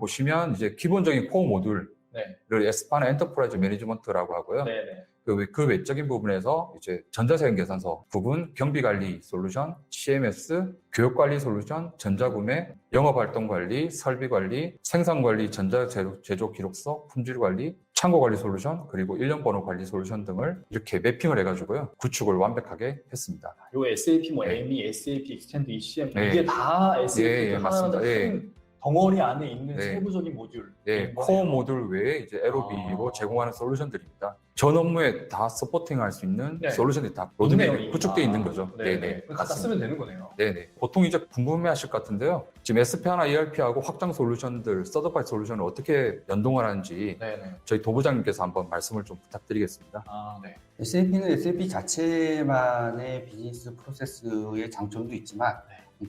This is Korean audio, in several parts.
보시면 이제 기본적인 코어 모듈을 네. S/4HANA 엔터프라이즈 매니지먼트라고 하고요. 네네. 그 외적인 부분에서 이제 전자세금 계산서 부분, 경비관리 솔루션, CMS, 교육관리 솔루션, 전자구매, 영업활동관리, 설비관리, 생산관리, 전자제조 기록서, 품질관리, 창고관리 솔루션, 그리고 일련번호관리 솔루션 등을 이렇게 매핑을 해가지고요. 구축을 완벽하게 했습니다. 요 SAP, 네. AMI, SAP, Extend, ECM 네. 이게 다 SAP 예, 맞습니다. 큰 덩어리 안에 있는 네. 세부적인 모듈. 네, 코어 모듈 외에 이제 LOB로 제공하는 솔루션들입니다. 전 업무에 다 서포팅할 수 있는 네. 솔루션이 다 로드맵이 있네요, 구축되어 있는 거죠. 네네. 갖다 쓰면 되는 거네요. 네네. 보통 이제 궁금해하실 것 같은데요. 지금 S/4HANA ERP하고 확장 솔루션들, 서드파이 솔루션을 어떻게 연동을 하는지 네네. 저희 도부장님께서 한번 말씀을 좀 부탁드리겠습니다. 네. SAP는 SAP 자체만의 비즈니스 프로세스의 장점도 있지만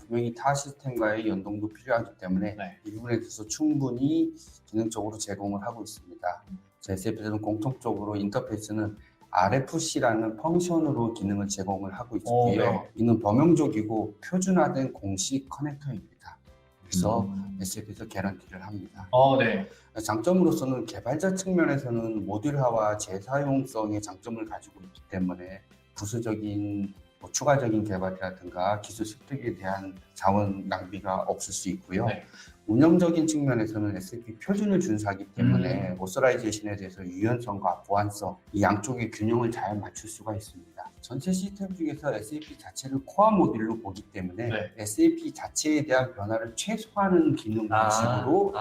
분명히 타 시스템과의 연동도 필요하기 때문에 네. 이 부분에 대해서 충분히 기능적으로 제공을 하고 있습니다. SAP는 공통적으로 인터페이스는 RFC라는 펑션으로 기능을 제공을 하고 있고요. 네. 이는 범용적이고 표준화된 공식 커넥터입니다. 그래서 SAP에서 개런티를 합니다. 네. 장점으로서는 개발자 측면에서는 모듈화와 재사용성의 장점을 가지고 있기 때문에 부수적인 추가적인 개발이라든가 기술 습득에 대한 자원 낭비가 없을 수 있고요. 네. 운영적인 측면에서는 SAP 표준을 준수하기 때문에 오서라이제이션에 대해서 유연성과 보안성 이 양쪽의 균형을 잘 맞출 수가 있습니다. 전체 시스템 중에서 SAP 자체를 코어 모듈로 보기 때문에 네. SAP 자체에 대한 변화를 최소화하는 기능 방식으로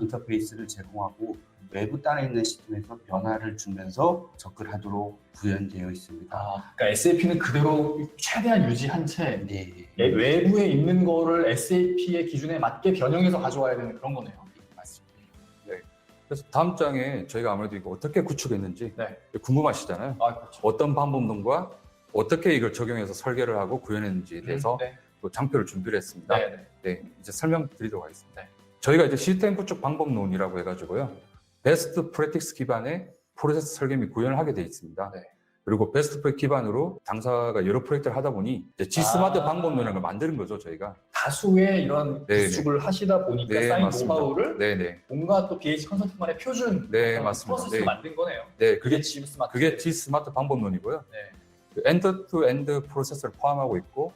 인터페이스를 제공하고 외부 단에 있는 시스템에서 변화를 주면서 접근하도록 구현되어 있습니다. 그러니까 SAP는 그대로 최대한 유지한 채 네. 외부에 있는 거를 SAP의 기준에 맞게 변형해서 가져와야 되는 그런 거네요. 맞습니다. 그래서 다음 장에 저희가 아무래도 이거 어떻게 구축했는지 네. 궁금하시잖아요. 그렇죠. 어떤 방법론과 어떻게 이걸 적용해서 설계를 하고 구현했는지에 대해서 네. 또 장표를 준비를 했습니다. 네. 네, 이제 설명드리도록 하겠습니다. 네. 저희가 이제 시스템 구축 방법론이라고 해가지고요. 베스트 프랙티스 기반의 프로세스 설계 및 구현을 하게 돼 있습니다. 네. 그리고 베스트 프랙 기반으로 당사가 여러 프로젝트를 하다 보니 이제 G스마트 방법론이라는 걸 만드는 거죠, 저희가. 다수의 이런 네네. 구축을 하시다 보니까 네, 쌓인 맞습니다. 노하우를 네네. 뭔가 또 BH 컨설팅만의 표준 네, 맞습니다. 프로세스를 네. 만든 거네요. 네, 그게 G스마트. 그게 G스마트 방법론이고요. 네. 엔드-투-엔드 프로세스를 포함하고 있고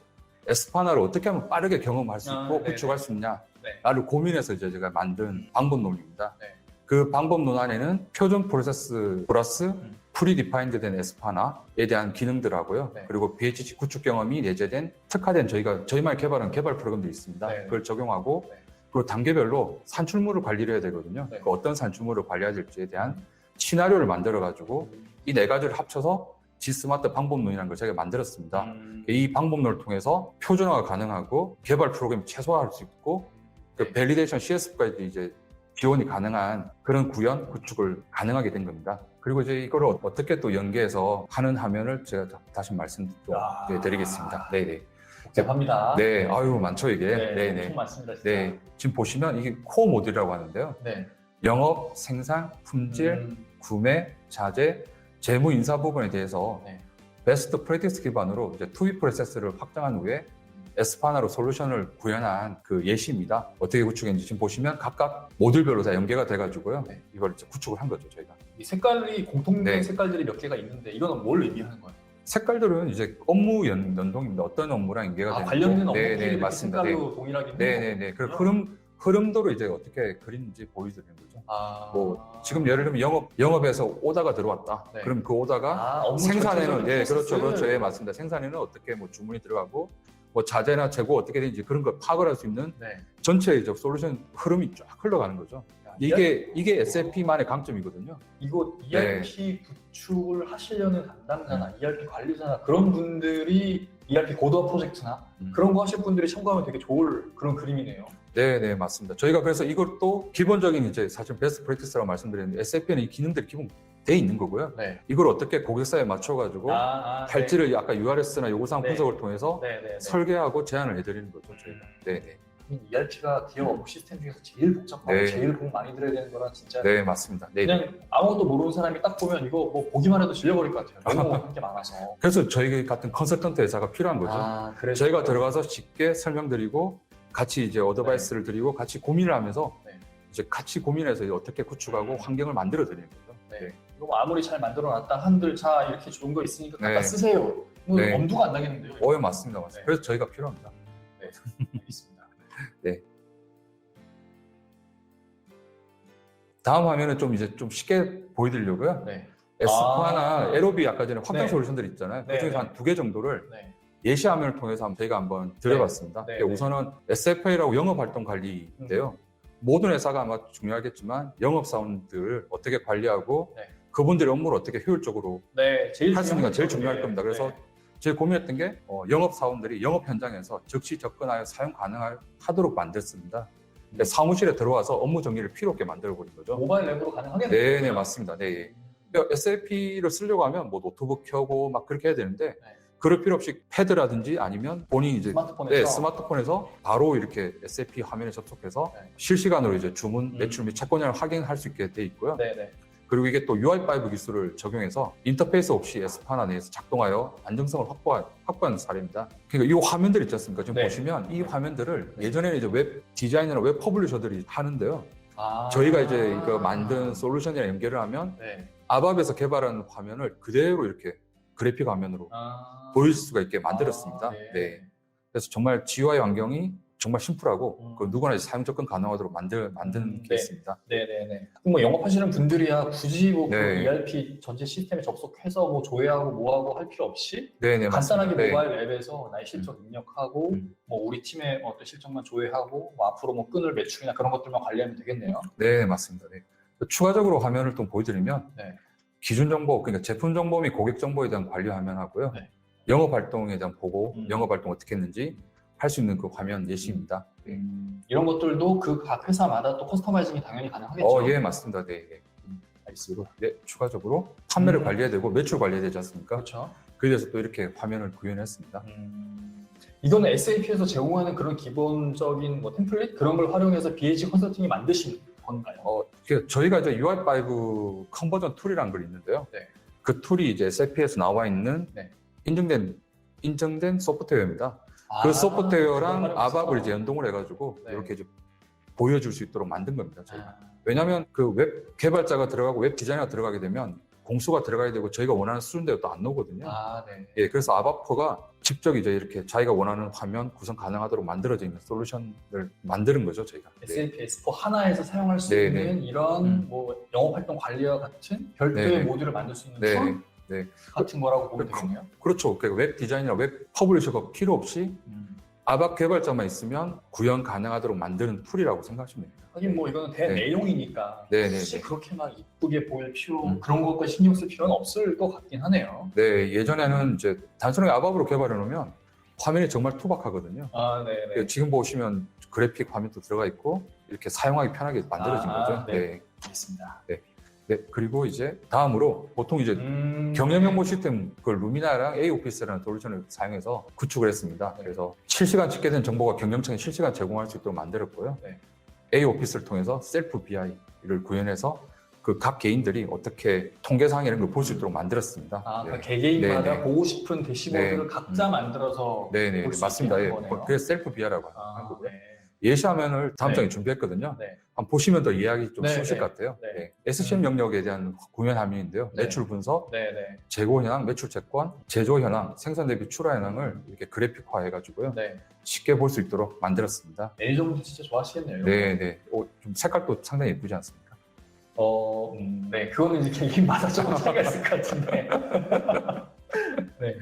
S/4HANA를 어떻게 하면 빠르게 경험할 수 있고 네네. 구축할 수 있냐를 네. 고민해서 이제 제가 만든 방법론입니다. 네. 그 방법론 안에는 표준 프로세스 플러스 프리디파인드 된 S/4HANA에 대한 기능들하고요. 네. 그리고 BHC 구축 경험이 내재된 특화된 저희만 개발한 개발 프로그램들이 있습니다. 네. 그걸 적용하고 네. 그리고 단계별로 산출물을 관리를 해야 되거든요. 네. 그 어떤 산출물을 관리해야 될지에 대한 시나리오를 만들어가지고 이 네 가지를 합쳐서 G스마트 방법론이라는 걸 제가 만들었습니다. 이 방법론을 통해서 표준화가 가능하고 개발 프로그램을 최소화할 수 있고 그 밸리데이션 CS까지 이제 지원이 가능한 그런 구현, 구축을 가능하게 된 겁니다. 그리고 이제 이걸 어떻게 또 연계해서 하는 화면을 제가 다시 말씀드리겠습니다. 네네. 복잡합니다. 네, 아유, 많죠, 이게. 네. 네네. 엄청 많습니다, 진짜. 네. 지금 보시면 이게 코어 모듈이라고 하는데요. 네. 영업, 생산, 품질, 구매, 자재, 재무 인사 부분에 대해서 네. 베스트 프랙티스 기반으로 이제 투비 프로세스를 확장한 후에 S/4HANA로 솔루션을 구현한 그 예시입니다. 어떻게 구축했는지 지금 보시면 각각 모듈별로 다 연계가 돼가지고요. 네. 이걸 이제 구축을 한 거죠, 저희가. 이 색깔이 공통된 네. 색깔들이 몇 개가 있는데 이거는 뭘 의미하는 거예요? 색깔들은 이제 업무 연동입니다. 어떤 업무랑 연계가 되는 관련된 업무 네, 네, 맞습니다. 색깔로 동일하게 네네네. 그 흐름도로 이제 어떻게 그리는지 보여드리는 거죠. 뭐 지금 예를 들면 영업에서 오다가 들어왔다. 네. 그럼 그 오다가 생산에는 그렇죠. 예, 맞습니다. 생산에는 어떻게 뭐 주문이 들어가고 뭐 자재나 재고 어떻게 되는지 그런 걸 파악을 할 수 있는 전체적 솔루션 흐름이 쫙 흘러가는 거죠. 이게 SAP만의 강점이거든요. 이거 ERP 구축을 하시려는 담당자나 ERP 관리자나 그런 분들이 ERP 고도화 프로젝트나 그런 거 하실 분들이 참고하면 되게 좋을 그런 그림이네요. 네, 맞습니다. 저희가 그래서 이것도 기본적인 이제 사실 베스트 프랙티스라고 말씀드렸는데 SAP는 이 기능들이 기본 돼 있는 거고요. 네. 이걸 어떻게 고객사에 맞춰가지고 갈지를 아까 URS나 요구사항 분석을 통해서 설계하고 제안을 해드리는 거죠, 저희가. 네. ERP가 기업 업무 시스템 중에서 제일 복잡하고 제일 돈 많이 들어야 되는 거라 진짜. 네, 맞습니다. 네. 그냥 아무것도 모르는 사람이 딱 보면 이거 뭐 보기만 해도 질려버릴 것 같아요. 너무 한 게 많아서. 그래서 저희 같은 컨설턴트 회사가 필요한 거죠. 그래서 저희가 들어가서 쉽게 설명드리고 같이 이제 어드바이스를 드리고 같이 고민을 하면서 이제 같이 고민해서 어떻게 구축하고 환경을 만들어 드리는 거죠. 네. 이거 뭐 아무리 잘 만들어놨다 한들 자 이렇게 좋은 거 있으니까 갖다 네. 쓰세요. 뭐 네. 엄두가 안 나겠는데요. 맞습니다. 네. 그래서 저희가 필요합니다. 네, 알겠습니다. 다음 화면은 좀 이제 좀 쉽게 보여드리려고요. 네. 에스파나 에로비 아까 전에 확장 네. 솔루션들 있잖아요. 네, 그중에서 네. 한 2개 정도를 네. 예시 화면을 통해서 저희가 한번 드려봤습니다. 네, 네. 우선은 SFA라고 영업활동 관리인데요. 모든 회사가 아마 중요하겠지만 영업사원들을 어떻게 관리하고 네. 그분들의 업무를 어떻게 효율적으로 네, 제일 할 수 있는 게 제일 거죠. 중요할 네. 겁니다. 그래서 네. 제가 고민했던 게 영업사원들이 영업 현장에서 즉시 접근하여 사용 가능하도록 만들었습니다. 사무실에 들어와서 업무 정리를 필요 없게 만들어버린 거죠. 모바일 앱으로 가능하겠네요. 네, 맞습니다. 네. SAP를 쓰려고 하면 뭐 노트북 켜고 막 그렇게 해야 되는데 네. 그럴 필요 없이 패드라든지 아니면 본인이 이제 스마트폰에서 스마트폰에서 바로 이렇게 SAP 화면에 접속해서 네. 실시간으로 이제 주문, 매출 및 채권량을 확인할 수 있게 돼 있고요. 네, 네. 그리고 이게 또 UI5 기술을 적용해서 인터페이스 없이 에스파나 내에서 작동하여 안정성을 확보한 사례입니다. 그러니까 이 화면들 있지 않습니까? 지금 네. 보시면 이 화면들을 예전에는 이제 웹 디자이너나 웹 퍼블리셔들이 하는데요. 아. 저희가 이제 이거 만든 솔루션이랑 연결을 하면 네. 아밥에서 개발한 화면을 그대로 이렇게 그래픽 화면으로 보일 수가 있게 만들었습니다. 네. 그래서 정말 GUI 환경이 정말 심플하고 그 누구나 사용 접근 가능하도록 만든 게 네. 있습니다. 네네네. 뭐 영업하시는 분들이야 굳이 뭐 그 네. ERP 전체 시스템에 접속해서 뭐 조회하고 뭐하고 할 필요 없이 네네, 간단하게 맞습니다. 네. 모바일 앱에서 나의 실적 입력하고 뭐 우리 팀의 어떤 실적만 조회하고 뭐 앞으로 뭐 끊을 매출이나 그런 것들만 관리하면 되겠네요. 네, 맞습니다. 네. 추가적으로 화면을 좀 보여드리면 네. 기준 정보, 그러니까 제품 정보 및 고객 정보에 대한 관리 화면 하고요. 네. 영업 활동에 대한 보고, 음. 영업 활동 어떻게 했는지 할 수 있는 그 화면 예시입니다. 네. 이런 것들도 그 각 회사마다 또 커스터마이징이 당연히 가능하겠죠. 예, 맞습니다. 네. 네. 알겠습니다. 네, 추가적으로 판매를 관리해야 되고 매출 관리해야 되지 않습니까? 그렇죠. 그래서 또 이렇게 화면을 구현했습니다. 이거는 SAP에서 제공하는 그런 기본적인 뭐 템플릿 그런 걸 활용해서 BH 컨설팅이 만드신 건가요? 저희가 이제 UI5 컨버전 툴이라는 걸 있는데요. 네. 그 툴이 이제 SAP에서 나와 있는 네. 인정된 소프트웨어입니다. 그 그걸 소프트웨어랑 활용해서. 아밥을 이제 연동을 해가지고 네. 이렇게 이제 보여줄 수 있도록 만든 겁니다. 저희가. 아, 왜냐하면 그 웹 개발자가 들어가고 웹 디자이너가 들어가게 되면 공수가 들어가야 되고 저희가 원하는 수준대로 또 안 나오거든요. 네. 예, 그래서 아바퍼가 직접 이제 이렇게 자기가 원하는 화면 구성 가능하도록 만들어져 있는 솔루션을 만드는 거죠, 저희가. 네. SAP S4 하나에서 사용할 수 네, 있는 이런 뭐 영업활동 관리와 같은 별도의 네, 네. 모듈을 만들 수 있는 네, 툴 네. 같은 거라고 보면 그- 되겠네요. 그렇죠. 그러니까 웹 디자이너나 웹 퍼블리셔가 필요 없이 아밥 개발자만 있으면 구현 가능하도록 만드는 툴이라고 생각하시면 됩니다. 하긴 뭐 이거는 대내용이니까 네, 네, 굳이 네. 그렇게 막 이쁘게 보일 필요 그런 것까지 신경 쓸 필요는 없을 것 같긴 하네요. 네, 예전에는 이제 단순하게 아밥으로 개발해 놓으면 화면이 정말 투박하거든요. 네네. 지금 보시면 그래픽 화면도 들어가 있고 이렇게 사용하기 편하게 만들어진 거죠. 네. 네. 알겠습니다. 네. 그리고 이제 다음으로 보통 이제 경영 정보 시스템 그 루미나랑 A오피스라는 솔루션을 사용해서 구축을 했습니다. 네. 그래서 실시간 집계된 정보가 경영청에 실시간 제공할 수 있도록 만들었고요. 네. A오피스를 통해서 셀프 BI를 구현해서 그 각 개인들이 어떻게 통계상 이런 걸 볼 수 있도록 만들었습니다. 그러니까 개개인마다 네, 네. 보고 싶은 대시보드를 네. 각자 만들어서 네네, 볼 수 맞습니다. 있게 예. 한 거네요. 그래서 셀프 BI라고 하는 거고요. 네. 예시 화면을 다음 네. 장에 준비했거든요. 네. 한번 보시면 더 이해하기 좀 네, 쉬우실 네. 것 같아요. 네. 네. SCM 영역에 대한 구현 화면인데요. 네. 매출 분석, 네네. 재고 현황, 매출 채권, 제조 현황, 생산 대비 출하 현황을 이렇게 그래픽화 해가지고요. 네. 쉽게 볼 수 있도록 만들었습니다. 매니저분들 진짜 좋아하시겠네요. 네. 좀 색깔도 상당히 예쁘지 않습니까? 네. 그거는 이제 개인마다 조금 차이가 있을 것 같은데. 네.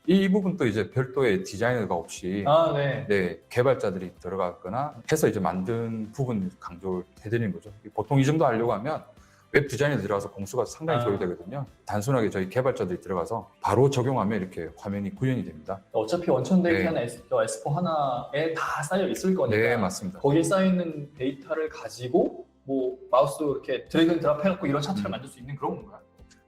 이 부분도 이제 별도의 디자이너가 없이 네. 네, 개발자들이 들어가거나 해서 이제 만든 부분 강조를 해드리는 거죠. 보통 이 정도 하려고 하면 웹 디자인에 들어가서 공수가 상당히 소요되거든요. 단순하게 저희 개발자들이 들어가서 바로 적용하면 이렇게 화면이 구현이 됩니다. 어차피 원천 데이터는 네. S4 하나에 다 쌓여 있을 거니까. 네, 맞습니다. 거기에 쌓여 있는 데이터를 가지고 뭐 마우스 이렇게 드래그 앤 드랍 해갖고 이런 차트를 만들 수 있는 그런 건가요?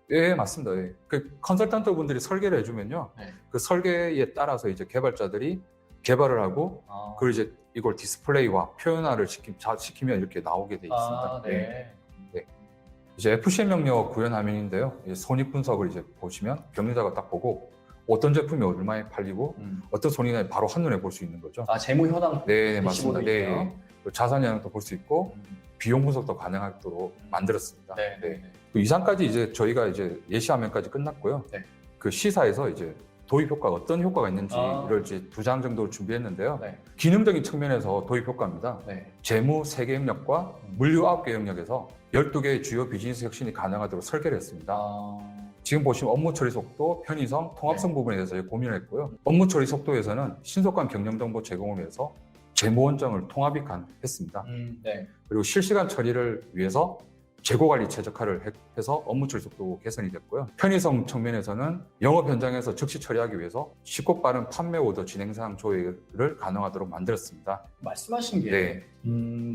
네, 맞습니다. 네. 그 컨설턴트 분들이 설계를 해주면요. 네. 그 설계에 따라서 이제 개발자들이 개발을 하고 그걸 이제 이걸 디스플레이와 표현화를 시키면 이렇게 나오게 돼 있습니다. 네. 이제 FCM 명령 구현 화면인데요. 이제 손익 분석을 이제 보시면 경영자가 딱 보고 어떤 제품이 얼마에 팔리고 어떤 손익이 바로 한눈에 볼 수 있는 거죠. 재무 현황 네, 맞습니다. 대시보드 있네요. 네. 자산 현황도 볼 수 있고 비용 분석도 가능하도록 만들었습니다. 네, 네, 네. 그 이상까지 이제 저희가 이제 예시화면까지 끝났고요. 네. 그 시사에서 이제 도입 효과가 어떤 효과가 있는지를 아. 이제 2장 정도를 준비했는데요. 네. 기능적인 측면에서 도입 효과입니다. 네. 재무 3개 영역과 물류 9개 영역에서 12개의 주요 비즈니스 혁신이 가능하도록 설계를 했습니다. 지금 보시면 업무 처리 속도, 편의성, 통합성 네. 부분에 대해서 고민을 했고요. 업무 처리 속도에서는 신속한 경영 정보 제공을 위해서 재무 원정을 통합 입간했습니다. 네. 그리고 실시간 처리를 위해서 재고 관리 최적화를 해서 업무 처리 속도 개선이 됐고요. 편의성 측면에서는 영업 현장에서 즉시 처리하기 위해서 쉽고 빠른 판매 오더 진행 사항 조회를 가능하도록 만들었습니다. 말씀하신 게 네.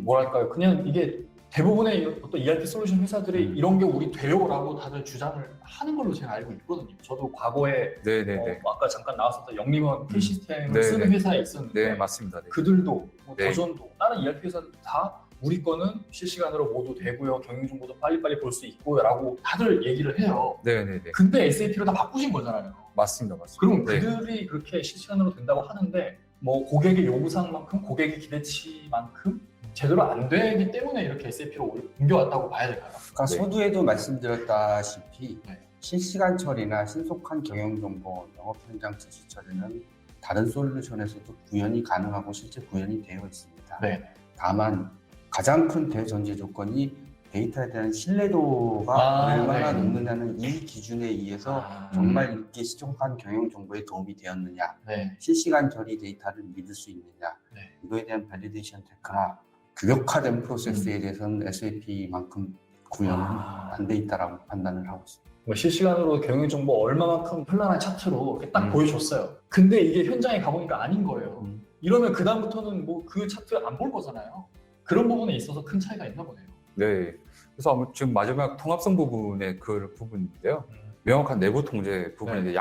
뭐랄까요? 그냥 이게 대부분의 어떤 ERP 솔루션 회사들이 이런 게 우리 돼요라고 다들 주장을 하는 걸로 제가 알고 있거든요. 저도 과거에 네네네. 아까 잠깐 나왔었던 영림원 K시스템을 네네. 쓰는 회사에 있었는데 네, 맞습니다. 네. 그들도 뭐 네. 더전도 다른 ERP 회사들 다 우리 거는 실시간으로 모두 되고요. 경영 정보도 빨리빨리 볼 수 있고요라고 다들 얘기를 해요. 네네네. 근데 SAP로 다 바꾸신 거잖아요. 맞습니다. 맞습니다. 그럼 네. 그들이 그렇게 실시간으로 된다고 하는데 뭐 고객의 요구사항만큼 고객의 기대치만큼 제대로 안 되기 때문에 이렇게 SAP로 옮겨왔다고 봐야 될까요? 그러니까 네. 서두에도 말씀드렸다시피 네. 실시간 처리나 신속한 경영 정보, 영업 현장 지시 처리는 다른 솔루션에서도 구현이 가능하고 실제 구현이 되어 있습니다. 네. 다만 가장 큰 대전제 조건이 데이터에 대한 신뢰도가 얼마나 네. 높느냐는 이 기준에 의해서 아, 정말 이렇게 신속한 경영 정보에 도움이 되었느냐, 네. 실시간 처리 데이터를 믿을 수 있느냐, 네. 이거에 대한 밸리데이션 테크나 규격화된 프로세스에 대해서는 SAP만큼 구현은 안 돼 있다라고 판단을 하고 있습니다. 뭐 실시간으로 경영 정보 얼마만큼 현란한 차트로 이렇게 딱 보여줬어요. 근데 이게 현장에 가보니까 아닌 거예요. 이러면 그 다음부터는 뭐 그 차트 안 볼 거잖아요. 그런 부분에 있어서 큰 차이가 있나 보네요. 네. 그래서 아마 지금 마지막 통합성 부분의 그 부분인데요. 명확한 내부 통제 부분이 네. 이제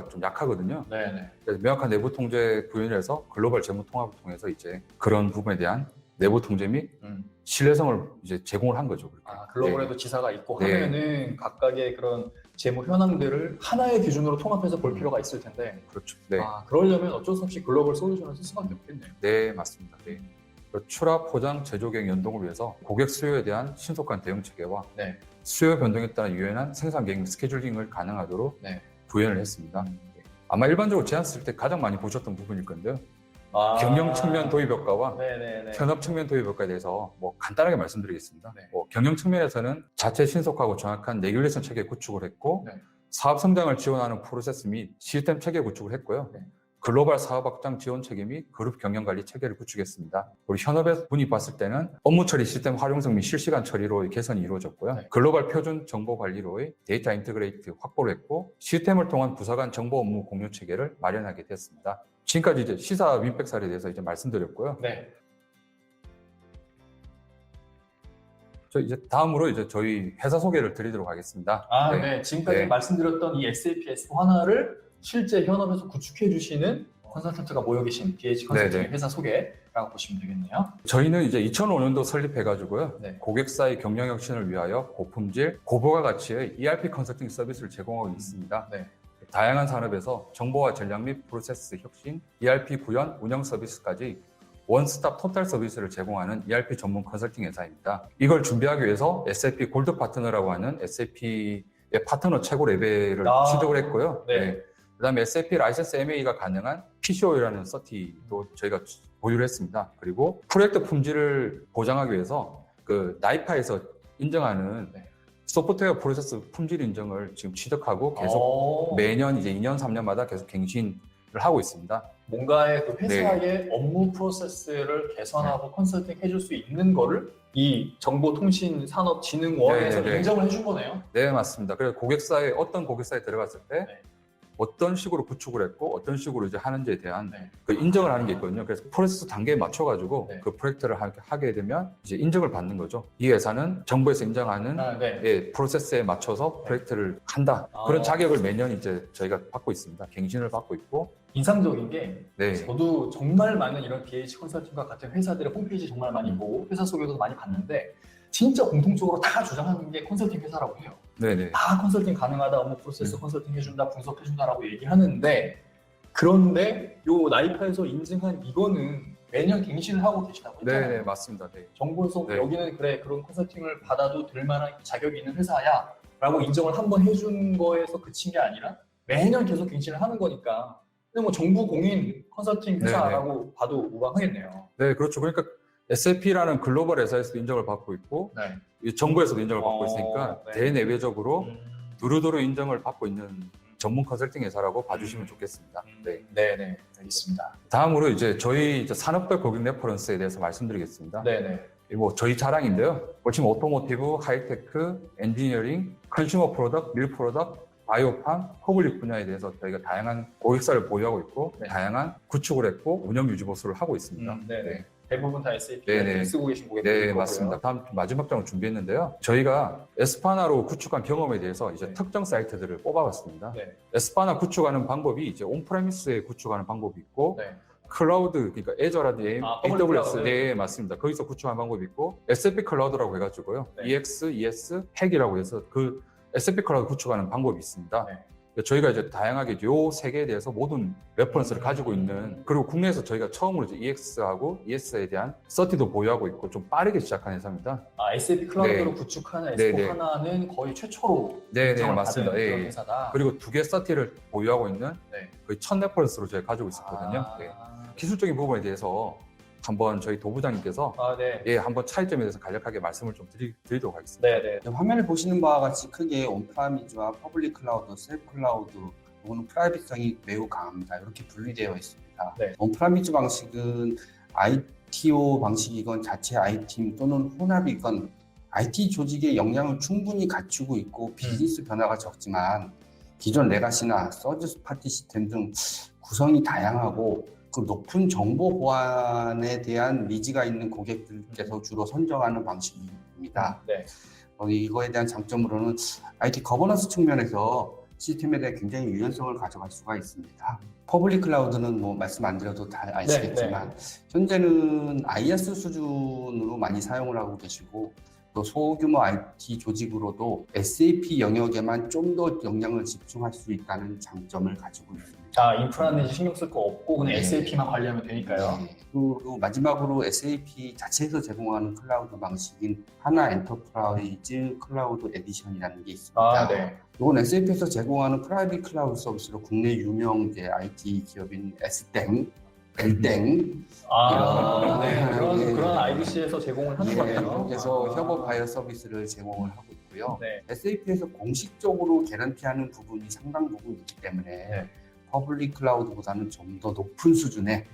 좀 약하거든요. 네네. 그래서 명확한 내부 통제 구현을 해서 글로벌 재무 통합을 통해서 이제 그런 부분에 대한 내부 통제 및 신뢰성을 이제 제공을 한 거죠. 그렇게. 글로벌에도 지사가 있고 네. 하면은 각각의 그런 재무 현황들을 하나의 기준으로 통합해서 볼 필요가 있을 텐데 그렇죠. 네. 그러려면 어쩔 수 없이 글로벌 솔루션을 쓸 수밖에 없겠네요. 네, 맞습니다. 네. 그리고 출하, 포장, 제조객 연동을 위해서 고객 수요에 대한 신속한 대응 체계와 네. 수요 변동에 따른 유연한 생산 계획 스케줄링을 가능하도록 네. 구현을 했습니다. 네. 아마 일반적으로 제안 쓸 때 가장 많이 보셨던 부분일 건데요. 경영 측면 도입 효과와 네네네. 현업 측면 도입 효과에 대해서 뭐 간단하게 말씀드리겠습니다. 네. 경영 측면에서는 자체 신속하고 정확한 레귤레이션 체계 구축을 했고 네. 사업 성장을 지원하는 프로세스 및 시스템 체계 구축을 했고요. 네. 글로벌 사업 확장 지원 체계 및 그룹 경영 관리 체계를 구축했습니다. 우리 현업에서 분이 봤을 때는 업무 처리 시스템 활용성 및 실시간 처리로 개선이 이루어졌고요. 네. 글로벌 표준 정보 관리로의 데이터 인테그레이트 확보를 했고 시스템을 통한 부서 간 정보 업무 공유 체계를 마련하게 됐습니다. 지금까지 이제 시사 윈백 사례에 대해서 이제 말씀드렸고요. 네. 저 이제 다음으로 이제 저희 회사 소개를 드리도록 하겠습니다. 네. 지금까지 네. 말씀드렸던 이 SAP S1를 실제 현업에서 구축해 주시는 컨설턴트가 모여 계신 BH 컨설팅 네네. 회사 소개라고 보시면 되겠네요. 저희는 이제 2005년도 설립해가지고요. 네. 고객사의 경영 혁신을 위하여 고품질, 고부가 가치의 ERP 컨설팅 서비스를 제공하고 있습니다. 네. 다양한 산업에서 정보화 전략 및 프로세스 혁신, ERP 구현, 운영 서비스까지 원스톱 토탈 서비스를 제공하는 ERP 전문 컨설팅 회사입니다. 이걸 준비하기 위해서 SAP 골드 파트너라고 하는 SAP의 파트너 최고 레벨을 취득을 했고요. 네. 그다음에 SAP 라이센스 MA가 가능한 PCO라는 서티도 저희가 보유를 했습니다. 그리고 프로젝트 품질을 보장하기 위해서 그 나이파에서 인정하는 네. 소프트웨어 프로세스 품질 인정을 지금 취득하고 계속 매년 이제 2년, 3년마다 계속 갱신을 하고 있습니다. 뭔가의 그 회사의 업무 프로세스를 개선하고 컨설팅 해줄 수 있는 거를 이 정보통신산업진흥원에서 네. 인정을 해준 거네요. 네, 맞습니다. 그래서 고객사에 어떤 고객사에 들어갔을 때 네. 어떤 식으로 구축을 했고 어떤 식으로 이제 하는지에 대한 네. 그 인정을 하는 게 있거든요. 그래서 프로세스 단계에 맞춰가지고 네. 그 프로젝트를 하게 되면 이제 인정을 받는 거죠. 이 회사는 정부에서 인정하는 네. 예, 프로세스에 맞춰서 프로젝트를 한다. 그런 자격을 매년 이제 저희가 받고 있습니다. 갱신을 받고 있고. 인상적인 게 네. 저도 정말 많은 이런 BH 컨설팅과 같은 회사들의 홈페이지 정말 많이 보고 회사 소개도 많이 봤는데 진짜 공통적으로 다 주장하는 게 컨설팅 회사라고 해요. 네네. 다 컨설팅 가능하다, 업무 프로세스 컨설팅 해준다, 분석해준다라고 얘기하는데 그런데 요 나이파에서 인증한 이거는 매년 갱신을 하고 계시다고 했잖아요. 네, 맞습니다. 네. 정보에서 네. 여기는 그래 그런 컨설팅을 받아도 될 만한 자격이 있는 회사야 라고 인정을 한번 해준 거에서 그친 게 아니라 매년 계속 갱신을 하는 거니까 근데 뭐 정부 공인 컨설팅 회사라고 봐도 무방하겠네요. 네, 그렇죠. 그러니까 SAP라는 글로벌 회사에서도 인정을 받고 있고 네. 이 정부에서도 인정을 받고 있으니까 네. 대내외적으로 두루두루 인정을 받고 있는 전문 컨설팅 회사라고 봐주시면 좋겠습니다. 네. 네네 알겠습니다. 다음으로 이제 저희 이제 산업별 고객 레퍼런스에 대해서 말씀드리겠습니다. 네네. 뭐 저희 자랑인데요. 보시면 오토모티브, 하이테크, 엔지니어링, 컨슈머 프로덕트, 밀 프로덕트, 바이오팜, 퍼블릭 분야에 대해서 저희가 다양한 고객사를 보유하고 있고 네. 다양한 구축을 했고 운영 유지 보수를 하고 있습니다. 네네. 대부분 다 SAP 네네. 쓰고 계신 고객들 네, 거고요. 맞습니다. 다음 마지막 장을 준비했는데요. 저희가 에스파나로 구축한 경험에 대해서 이제 네. 특정 사이트들을 뽑아봤습니다. 네. 에스파나 구축하는 방법이 이제 온프레미스에 구축하는 방법이 있고 네. 클라우드, 그러니까 애저라든지 퍼블릭 AWS, 클라우드. 네, 맞습니다. 거기서 구축한 방법이 있고 SAP 클라우드라고 해가지고요. 네. EX, ES, 핵이라고 해서 그 SAP 클라우드 구축하는 방법이 있습니다. 네. 저희가 이제 다양하게 요 세 개에 대해서 모든 레퍼런스를 가지고 있는, 그리고 국내에서 저희가 처음으로 이제 EX하고 ES에 대한 서티도 보유하고 있고 좀 빠르게 시작한 회사입니다. SAP 클라우드로 네. 구축하는 네, 네. S4하나는 거의 최초로 네, 인정을 맞습니다. 받은 그런 예. 회사다. 그리고 2개 서티를 보유하고 있는 네. 거의 첫 레퍼런스로 저희가 가지고 있었거든요. 네. 기술적인 부분에 대해서 한번 저희 도부장님께서 네. 예, 한번 차이점에 대해서 간략하게 말씀을 좀 드리도록 하겠습니다. 네, 네. 화면을 보시는 바와 같이 크게 온프라미즈와 퍼블릭 클라우드, 셀프 클라우드 또는 프라이빗성이 매우 강합니다. 이렇게 분리되어 있습니다. 네. 온프라미즈 방식은 ITO 방식이건 자체 ITIM 또는 혼합이건 IT 조직의 역량을 충분히 갖추고 있고 비즈니스 변화가 적지만 기존 레가시나 서드 파티 시스템 등 구성이 다양하고 그 높은 정보 보안에 대한 니즈가 있는 고객들께서 주로 선정하는 방식입니다. 네. 이거에 대한 장점으로는 IT 거버넌스 측면에서 시스템에 대해 굉장히 유연성을 가져갈 수가 있습니다. 퍼블릭 클라우드는 뭐 말씀 안 드려도 다 아시겠지만 현재는 IaaS 수준으로 많이 사용을 하고 계시고 또 소규모 IT 조직으로도 SAP 영역에만 좀 더 역량을 집중할 수 있다는 장점을 가지고 있습니다. 인프라는 이제 신경 쓸 거 없고 그냥 네. SAP만 관리하면 되니까요. 네. 그리고 마지막으로 SAP 자체에서 제공하는 클라우드 방식인 하나 엔터프라이즈 클라우드 에디션이라는 게 있습니다. 네. 이건 SAP에서 제공하는 프라이빗 클라우드 서비스로 국내 유명 이제 IT 기업인 S땡, L땡 네. 네. 그런 IBC에서 제공을 하는 거네요. 그래서 협업 바이어 서비스를 제공을 하고 있고요. 네. SAP에서 공식적으로 개런티하는 부분이 상당 부분 있기 때문에 네. 퍼블릭 클라우드보다는 좀 더 높은 수준의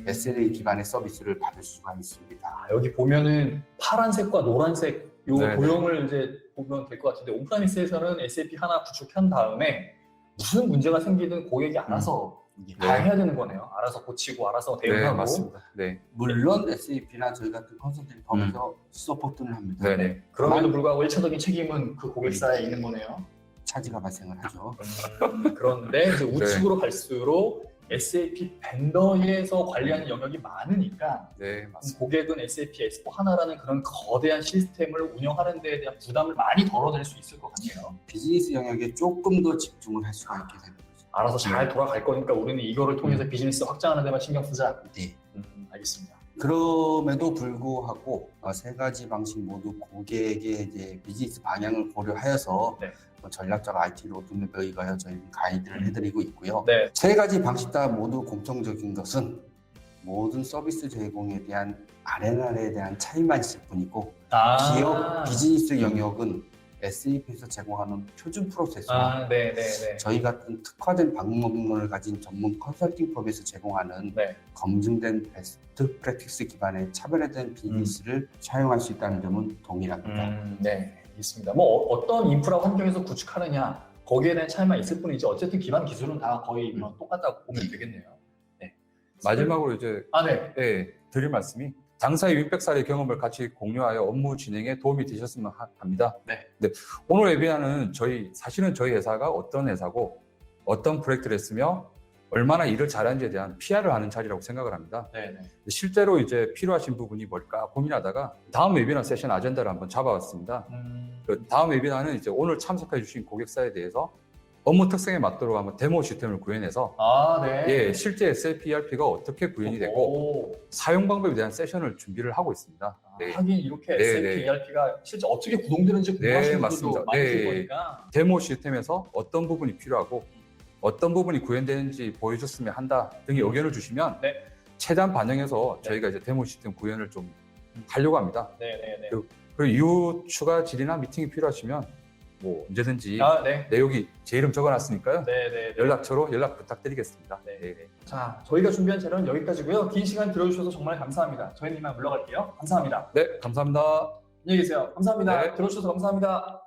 SLA 기반의 서비스를 받을 수가 있습니다. 여기 보면은 파란색과 노란색 요 네, 도형을 이제 보면 될 것 같은데 온프라미스에서는 SAP 하나 구축한 다음에 무슨 문제가 생기든 고객이 알아서 다 해야 되는 거네요. 알아서 고치고 알아서 네, 대응하고. 맞습니다. 네. 물론 SAP나 저희 같은 컨설팅 펌에서 서포트는 합니다. 네네. 그럼에도 불구하고 1차적인 책임은 그 고객사에 있는 거네요. 차지가 발생을 하죠. 그런데 이제 우측으로 갈수록 SAP 벤더에서 관리하는 영역이 많으니까 네, 맞습니다. 고객은 SAP S4 하나라는 그런 거대한 시스템을 운영하는 데에 대한 부담을 많이 덜어낼 수 있을 것 같네요. 비즈니스 영역에 조금 더 집중을 할 수가 있게 되는 거죠. 알아서 잘 돌아갈 거니까 우리는 이거를 통해서 비즈니스 확장하는 데만 신경 쓰자. 네. 알겠습니다. 그럼에도 불구하고 세 가지 방식 모두 고객의 이제 비즈니스 방향을 고려하여서 네. 전략적 IT 로드맵에 의하여 저희는 가이드를 해드리고 있고요. 네. 세 가지 방식 다 모두 공통적인 것은 모든 서비스 제공에 대한 R&R에 대한 차이만 있을 뿐이고 기업 비즈니스 영역은 SAP에서 제공하는 표준 프로세스와 네. 저희 같은 특화된 방법론을 가진 전문 컨설팅 펌에서 제공하는 네. 검증된 베스트 프랙티스 기반의 차별화된 비즈니스를 사용할 수 있다는 점은 동일합니다. 네. 있습니다. 뭐 어떤 인프라 환경에서 구축하느냐 거기에 대한 차이만 있을 뿐이지 어쨌든 기반 기술은 다 거의 똑같다고 보면 되겠네요. 네. 마지막으로 이제 네. 드릴 말씀이 당사의 윈백살의 경험을 같이 공유하여 업무 진행에 도움이 되셨으면 합니다. 네. 오늘 웨비나는 사실은 저희 회사가 어떤 회사고 어떤 프로젝트를 했으며 얼마나 일을 잘하는지에 대한 PR을 하는 자리라고 생각을 합니다. 네. 실제로 이제 필요하신 부분이 뭘까 고민하다가 다음 웨비나 세션 아젠다를 한번 잡아왔습니다. 그 다음 웨비나는 이제 오늘 참석해 주신 고객사에 대해서 업무 특성에 맞도록 한번 데모 시스템을 구현해서 네. 예, 실제 SAP ERP가 어떻게 구현이 되고 사용 방법에 대한 세션을 준비를 하고 있습니다. 네. 하긴 이렇게 네, SAP 네. ERP가 실제 어떻게 구동되는지 궁금하신 분들도 맞습니다. 많이 네. 있을 거니까. 데모 시스템에서 어떤 부분이 필요하고 어떤 부분이 구현되는지 보여줬으면 한다 등의 의견을 주시면 네. 최대한 반영해서 네. 저희가 이제 데모 시스템 구현을 좀 하려고 합니다. 네네네. 그리고 이후 추가 질의나 미팅이 필요하시면 뭐 언제든지 네. 네, 여기 제 이름 적어놨으니까요. 네네. 연락처로 연락 부탁드리겠습니다. 네. 네. 자, 저희가 준비한 자료는 여기까지고요. 긴 시간 들어주셔서 정말 감사합니다. 저희는 이만 물러갈게요. 감사합니다. 네, 감사합니다. 안녕히 계세요. 감사합니다. 네. 들어주셔서 감사합니다.